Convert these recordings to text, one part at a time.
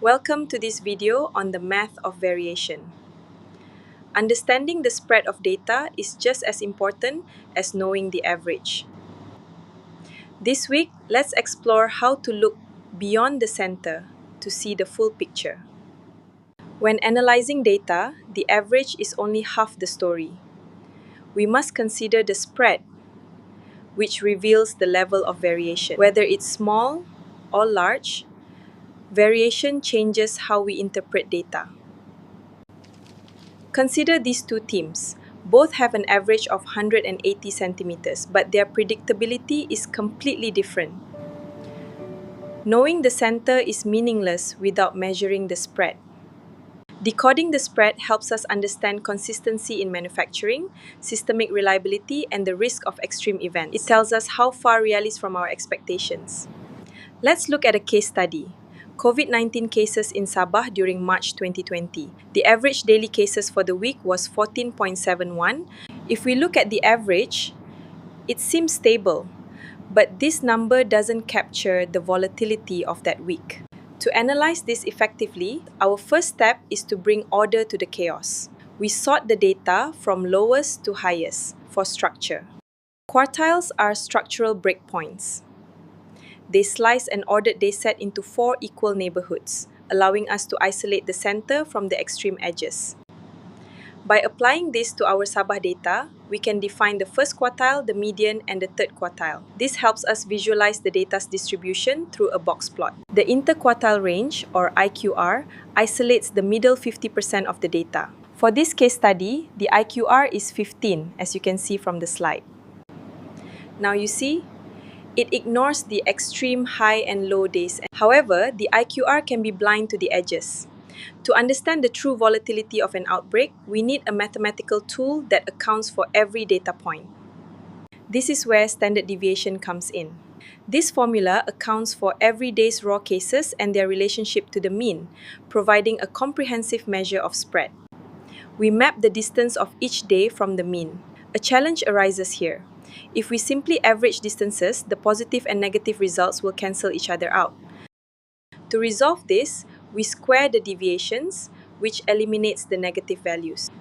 Welcome to this video on the math of variation. Understanding the spread of data is just as important as knowing the average. This week, let's explore how to look beyond the center to see the full picture. When analyzing data, the average is only half the story. We must consider the spread, which reveals the level of variation. Whether it's small or large, variation changes how we interpret data. Consider these two teams. Both have an average of 180 centimeters, but their predictability is completely different. Knowing the center is meaningless without measuring the spread. Decoding the spread helps us understand consistency in manufacturing, systemic reliability, and the risk of extreme events. It tells us how far we are from our expectations. Let's look at a case study. COVID-19 cases in Sabah during March 2020. The average daily cases for the week was 14.71. If we look at the average, it seems stable, but this number doesn't capture the volatility of that week. To analyze this effectively, our first step is to bring order to the chaos. We sort the data from lowest to highest for structure. Quartiles are structural breakpoints. They slice an ordered dataset into 4 equal neighborhoods, allowing us to isolate the center from the extreme edges. By applying this to our Sabah data, we can define the first quartile, the median, and the third quartile. This helps us visualize the data's distribution through a box plot. The interquartile range, or IQR, isolates the middle 50% of the data. For this case study, the IQR is 15, as you can see from the slide. Now you see, it ignores the extreme high and low days. However, the IQR can be blind to the edges. To understand the true volatility of an outbreak, we need a mathematical tool that accounts for every data point. This is where standard deviation comes in. This formula accounts for every day's raw cases and their relationship to the mean, providing a comprehensive measure of spread. We map the distance of each day from the mean. A challenge arises here. If we simply average distances, the positive and negative results will cancel each other out. To resolve this, we square the deviations, which eliminates the negative values.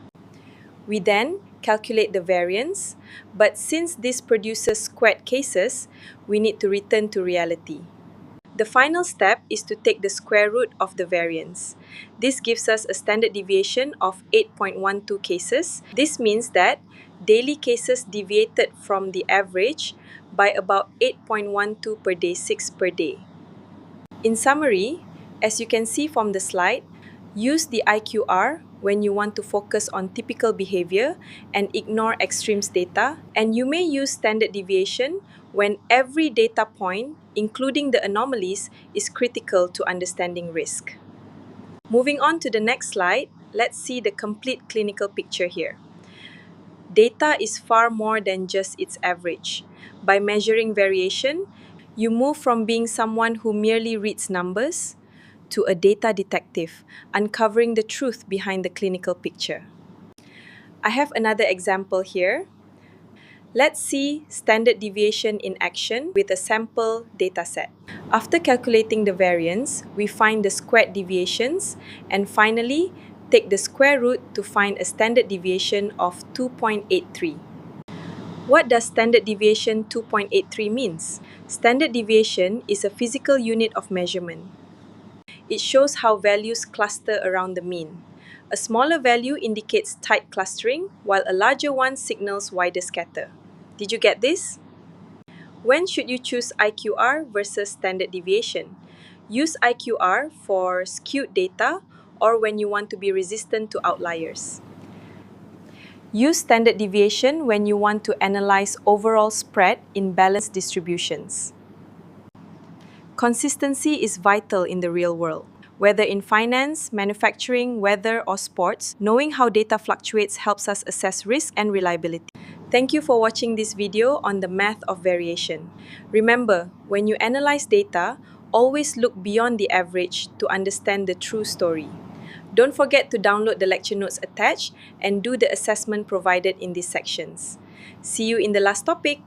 We then calculate the variance, but since this produces squared cases, we need to return to reality. The final step is to take the square root of the variance. This gives us a standard deviation of 8.12 cases. This means that daily cases deviated from the average by about 8.12 per day, 6 per day. In summary, as you can see from the slide, use the IQR when you want to focus on typical behavior and ignore extremes data, and you may use standard deviation when every data point, including the anomalies, is critical to understanding risk. Moving on to the next slide, let's see the complete clinical picture here. Data is far more than just its average. By measuring variation, you move from being someone who merely reads numbers to a data detective, uncovering the truth behind the clinical picture. I have another example here. Let's see standard deviation in action with a sample dataset. After calculating the variance, we find the squared deviations and finally take the square root to find a standard deviation of 2.83. What does standard deviation 2.83 means? Standard deviation is a physical unit of measurement. It shows how values cluster around the mean. A smaller value indicates tight clustering, while a larger one signals wider scatter. Did you get this? When should you choose IQR versus standard deviation? Use IQR for skewed data or when you want to be resistant to outliers. Use standard deviation when you want to analyze overall spread in balanced distributions. Consistency is vital in the real world. Whether in finance, manufacturing, weather, or sports, knowing how data fluctuates helps us assess risk and reliability. Thank you for watching this video on the math of variation. Remember, when you analyze data, always look beyond the average to understand the true story. Don't forget to download the lecture notes attached and do the assessment provided in these sections. See you in the last topic.